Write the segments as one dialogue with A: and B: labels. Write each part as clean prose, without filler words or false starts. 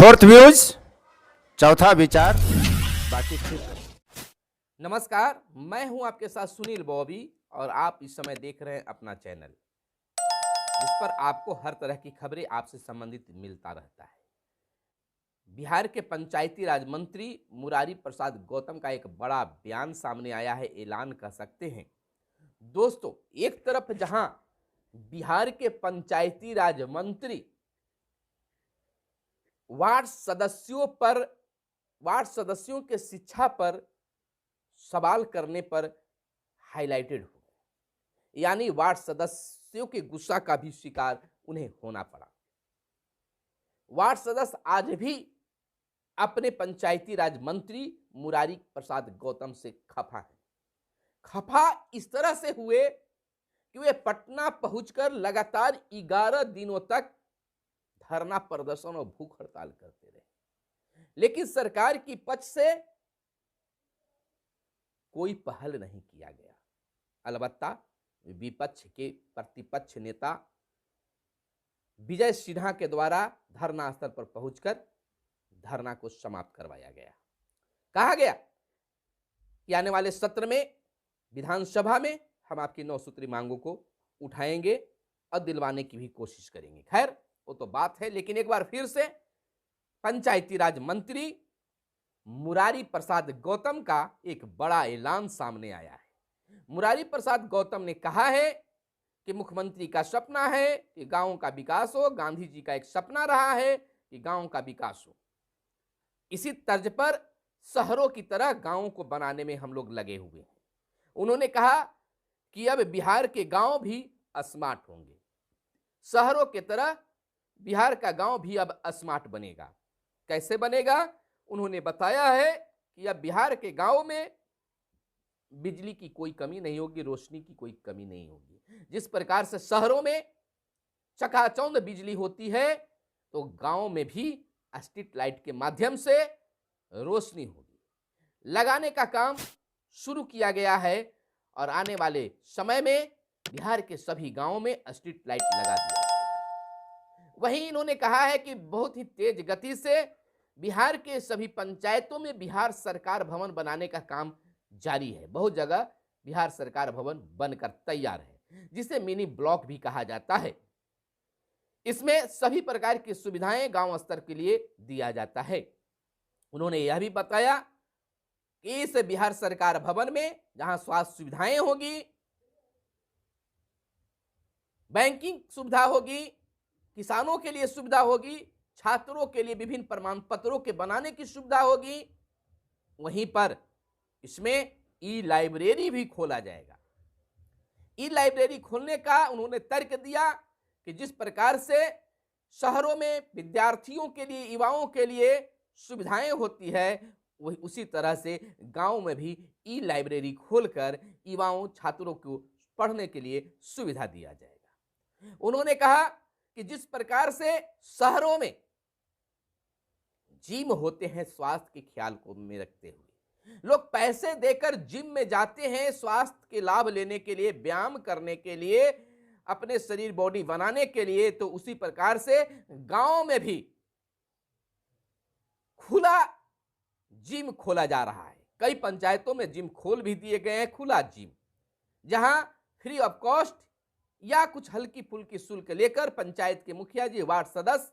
A: Fourth views, चौथा विचार, बाकी ठीक।
B: नमस्कार, मैं हूं आपके साथ सुनील बॉबी और आप इस समय देख रहे हैं अपना चैनल जिस पर आपको हर तरह की खबरें आपसे संबंधित मिलता रहता है। बिहार के पंचायती राज मंत्री मुरारी प्रसाद गौतम का एक बड़ा बयान सामने आया है, ऐलान कह सकते हैं। दोस्तों, एक तरफ जहां बिहार के पंचायती राज मंत्री वार्ड सदस्यों के शिक्षा पर सवाल करने पर हाईलाइटेड हो गए, यानी वार्ड सदस्यों के गुस्सा का भी शिकार उन्हें होना पड़ा। वार्ड सदस्य आज भी अपने पंचायती राज मंत्री मुरारी प्रसाद गौतम से खफा है। खफा इस तरह से हुए कि वे पटना पहुंचकर लगातार 11 दिनों तक धरना प्रदर्शन और भूख हड़ताल करते रहे, लेकिन सरकार की पक्ष से कोई पहल नहीं किया गया। अलबत्ता विपक्ष के प्रतिपक्ष नेता विजय सिन्हा के द्वारा धरना स्थल पर पहुंचकर धरना को समाप्त करवाया गया। कहा गया कि आने वाले सत्र में विधानसभा में हम आपकी 9 सूत्री मांगों को उठाएंगे और दिलवाने की भी कोशिश करेंगे। खैर, वो तो बात है, लेकिन एक बार फिर से पंचायती राज मंत्री मुरारी प्रसाद गौतम का एक बड़ा ऐलान सामने आया है। मुरारी प्रसाद गौतम ने कहा है कि मुख्यमंत्री का सपना है कि गांवों का विकास हो, गांधी जी का एक सपना रहा है कि गांवों का विकास हो। इसी तर्ज पर शहरों की तरह गांवों को बनाने में हम लोग लगे हुए हैं। उन्होंने कहा कि अब बिहार के गांव भी स्मार्ट होंगे, शहरों की तरह बिहार का गांव भी अब स्मार्ट बनेगा। कैसे बनेगा? उन्होंने बताया है कि अब बिहार के गांव में बिजली की कोई कमी नहीं होगी, रोशनी की कोई कमी नहीं होगी। जिस प्रकार से शहरों में चकाचौंध बिजली होती है, तो गांव में भी स्ट्रीट लाइट के माध्यम से रोशनी होगी। लगाने का काम शुरू किया गया है और आने वाले समय में बिहार के सभी गांवों में स्ट्रीट लाइट लगा दिया जाएगा। वहीं इन्होंने कहा है कि बहुत ही तेज गति से बिहार के सभी पंचायतों में बिहार सरकार भवन बनाने का काम जारी है। बहुत जगह बिहार सरकार भवन बनकर तैयार है, जिसे मिनी ब्लॉक भी कहा जाता है। इसमें सभी प्रकार की सुविधाएं गांव स्तर के लिए दिया जाता है। उन्होंने यह भी बताया कि इस बिहार सरकार भवन में जहां स्वास्थ्य सुविधाएं होगी, बैंकिंग सुविधा होगी, किसानों के लिए सुविधा होगी, छात्रों के लिए विभिन्न प्रमाण पत्रों के बनाने की सुविधा होगी, वहीं पर इसमें ई लाइब्रेरी भी खोला जाएगा। ई लाइब्रेरी खोलने का उन्होंने तर्क दिया कि जिस प्रकार से शहरों में विद्यार्थियों के लिए, युवाओं के लिए सुविधाएं होती है, वही उसी तरह से गांव में भी ई लाइब्रेरी खोलकर युवाओं, छात्रों को पढ़ने के लिए सुविधा दिया जाएगा। उन्होंने कहा कि जिस प्रकार से शहरों में जिम होते हैं, स्वास्थ्य के ख्याल को में रखते हुए लोग पैसे देकर जिम में जाते हैं स्वास्थ्य के लाभ लेने के लिए, व्यायाम करने के लिए, अपने शरीर बॉडी बनाने के लिए, तो उसी प्रकार से गांव में भी खुला जिम खोला जा रहा है। कई पंचायतों में जिम खोल भी दिए गए हैं, खुला जिम, जहां फ्री ऑफ कॉस्ट या कुछ हल्की फुल्की शुल्क लेकर पंचायत के मुखिया जी, वार्ड सदस्य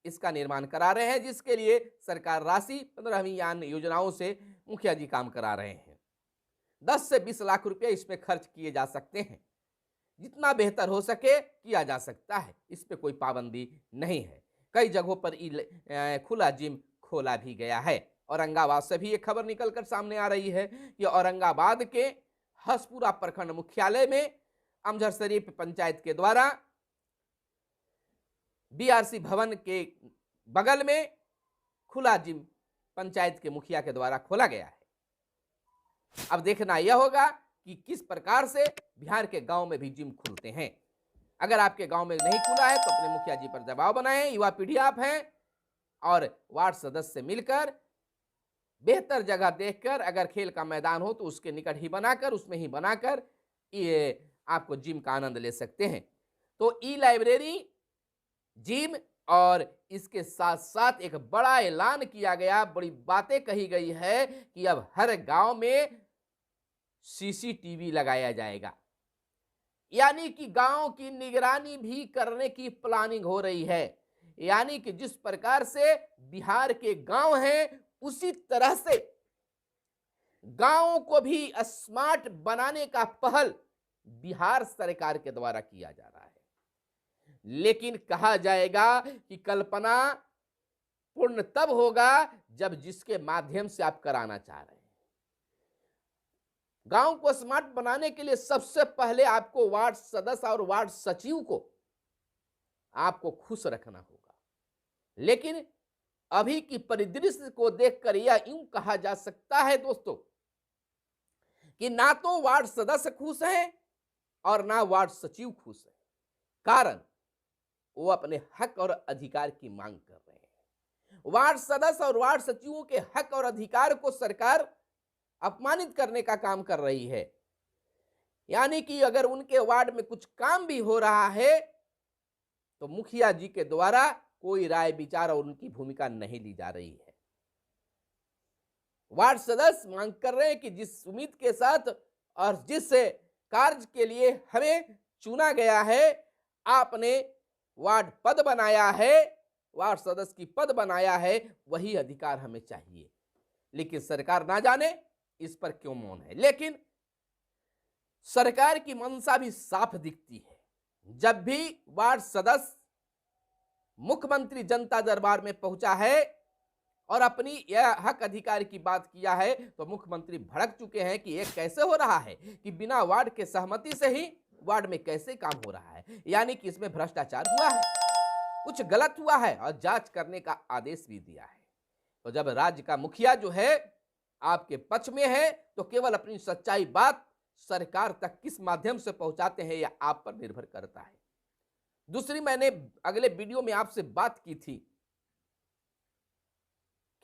B: इसका निर्माण करा रहे हैं, जिसके लिए सरकार राशि 15वीं यान योजनाओं से मुखिया जी काम करा रहे हैं। 10 से 20 लाख रुपए इसमें खर्च किए जा सकते हैं। जितना बेहतर हो सके किया जा सकता है, इस पे कोई पाबंदी नहीं है। कई जगहों पर खुला जिम खोला भी गया है। औरंगाबाद से भी एक खबर निकलकर सामने आ रही है कि औरंगाबाद के हसपुरा प्रखंड मुख्यालय में अमजर शरीफ पंचायत के द्वारा बीआरसी भवन के बगल में खुला जिम पंचायत के मुखिया के द्वारा खोला गया है। अब देखना यह होगा कि किस प्रकार से बिहार के गांव में भी जिम खुलते हैं। अगर आपके गांव में नहीं खुला है तो अपने मुखिया जी पर दबाव बनाएं, युवा पीढ़ी आप हैं, और वार्ड सदस्य से मिलकर बेहतर जगह देखकर, अगर खेल का मैदान हो तो उसके निकट ही बनाकर, उसमें ही बनाकर ये आपको जिम का आनंद ले सकते हैं। तो ई लाइब्रेरी, जिम और इसके साथ साथ एक बड़ा ऐलान किया गया, बड़ी बातें कही गई है कि अब हर गांव में सीसीटीवी लगाया जाएगा, यानी कि गांव की निगरानी भी करने की प्लानिंग हो रही है। यानी कि जिस प्रकार से बिहार के गांव हैं, उसी तरह से गांवों को भी स्मार्ट बनाने का पहल बिहार सरकार के द्वारा किया जा रहा है। लेकिन कहा जाएगा कि कल्पना पूर्ण तब होगा जब जिसके माध्यम से आप कराना चाह रहे हैं। गांव को स्मार्ट बनाने के लिए सबसे पहले आपको वार्ड सदस्य और वार्ड सचिव को आपको खुश रखना होगा। लेकिन अभी की परिदृश्य को देखकर यह यूं कहा जा सकता है दोस्तों कि ना तो वार्ड सदस्य खुश हैं और ना वार्ड सचिव खुश है। कारण वो अपने हक और अधिकार की मांग कर रहे हैं। वार्ड सदस्य और वार्ड सचिवों के हक और अधिकार को सरकार अपमानित करने का काम कर रही है। यानी कि अगर उनके वार्ड में कुछ काम भी हो रहा है तो मुखिया जी के द्वारा कोई राय विचार और उनकी भूमिका नहीं ली जा रही है। वार्ड सदस्य मांग कर रहे हैं कि जिस उम्मीद के साथ और जिस कार्य के लिए हमें चुना गया है, आपने वार्ड पद बनाया है, वार्ड सदस्य की पद बनाया है, वही अधिकार हमें चाहिए। लेकिन सरकार ना जाने इस पर क्यों मौन है। लेकिन सरकार की मंशा भी साफ दिखती है। जब भी वार्ड सदस्य मुख्यमंत्री जनता दरबार में पहुंचा है और अपनी यह हक अधिकार की बात किया है तो मुख्यमंत्री भड़क चुके हैं कि यह कैसे हो रहा है कि बिना वार्ड के सहमति से ही वार्ड में कैसे काम हो रहा है। यानी कि इसमें भ्रष्टाचार हुआ है, कुछ गलत हुआ है और जांच करने का आदेश भी दिया है। तो जब राज्य का मुखिया जो है आपके पक्ष में है तो केवल अपनी सच्चाई बात सरकार तक किस माध्यम से पहुंचाते हैं यह आप पर निर्भर करता है। दूसरी, मैंने अगले वीडियो में आपसे बात की थी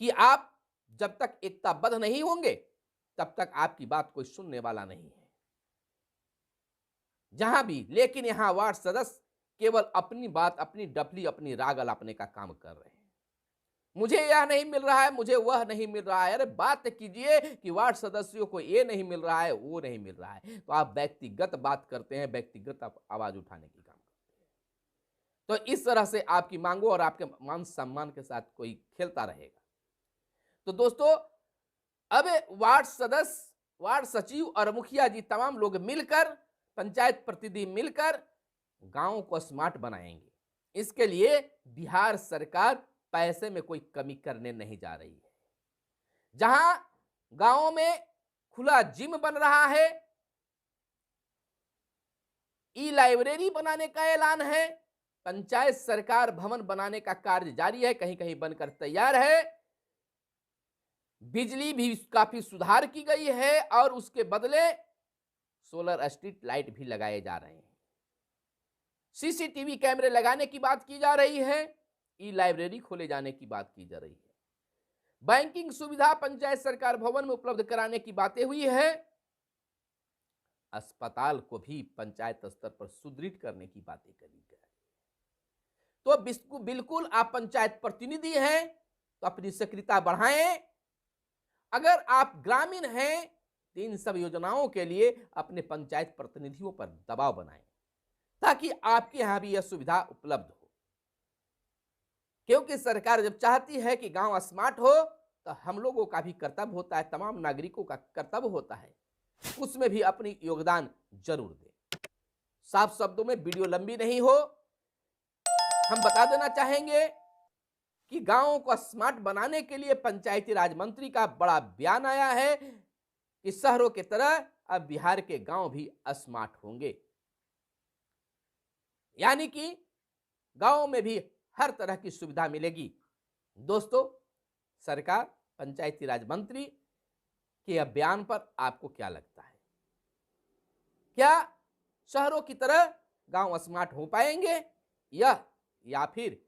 B: कि आप जब तक एकताबद्ध नहीं होंगे तब तक आपकी बात कोई सुनने वाला नहीं है जहां भी। लेकिन यहां वार्ड सदस्य केवल अपनी बात, अपनी डफली, अपनी राग अलापने का काम कर रहे हैं। मुझे यह नहीं मिल रहा है, मुझे वह नहीं मिल रहा है। अरे बात कीजिए कि वार्ड सदस्यों को ये नहीं मिल रहा है, वो नहीं मिल रहा है, तो आप व्यक्तिगत बात करते हैं, व्यक्तिगत आप आवाज उठाने की काम करते हैं। तो इस तरह से आपकी मांगों और आपके मान सम्मान के साथ कोई खेलता रहेगा। तो दोस्तों, अब वार्ड सदस्य, वार्ड सचिव और मुखिया जी तमाम लोग मिलकर, पंचायत प्रतिनिधि मिलकर गांव को स्मार्ट बनाएंगे। इसके लिए बिहार सरकार पैसे में कोई कमी करने नहीं जा रही है। जहां गांवों में खुला जिम बन रहा है, ई लाइब्रेरी बनाने का ऐलान है, पंचायत सरकार भवन बनाने का कार्य जारी है, कहीं कहीं बनकर तैयार है, बिजली भी काफी सुधार की गई है और उसके बदले सोलर स्ट्रीट लाइट भी लगाए जा रहे हैं। सीसीटीवी कैमरे लगाने की बात की जा रही है, ई लाइब्रेरी खोले जाने की बात की जा रही है, बैंकिंग सुविधा पंचायत सरकार भवन में उपलब्ध कराने की बातें हुई है, अस्पताल को भी पंचायत स्तर पर सुदृढ़ करने की बातें करी गई। तो बिल्कुल आप पंचायत प्रतिनिधि हैं तो अपनी सक्रियता बढ़ाएं। अगर आप ग्रामीण हैं तो इन सब योजनाओं के लिए अपने पंचायत प्रतिनिधियों पर दबाव बनाएं ताकि आपके यहां भी यह सुविधा उपलब्ध हो। क्योंकि सरकार जब चाहती है कि गांव स्मार्ट हो तो हम लोगों का भी कर्तव्य होता है, तमाम नागरिकों का कर्तव्य होता है, उसमें भी अपनी योगदान जरूर दें। साफ शब्दों में, वीडियो लंबी नहीं हो, हम बता देना चाहेंगे कि गांवों को स्मार्ट बनाने के लिए पंचायती राज मंत्री का बड़ा बयान आया है कि शहरों की तरह अब बिहार के गांव भी स्मार्ट होंगे। यानी कि गांवों में भी हर तरह की सुविधा मिलेगी। दोस्तों, सरकार, पंचायती राज मंत्री के बयान पर आपको क्या लगता है? क्या शहरों की तरह गांव स्मार्ट हो पाएंगे या फिर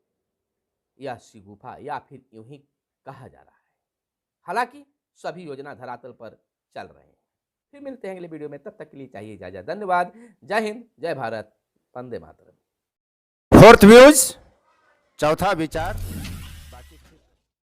B: यह शिगुफा या फिर यूं ही कहा जा रहा है? हालांकि सभी योजना धरातल पर चल रहे हैं। फिर मिलते हैं अगले वीडियो में, तब तक के लिए चाहिए इजाजत। धन्यवाद। जय हिंद, जय भारत, वंदे मातरम।
A: फोर्थ व्यूज चौथा विचार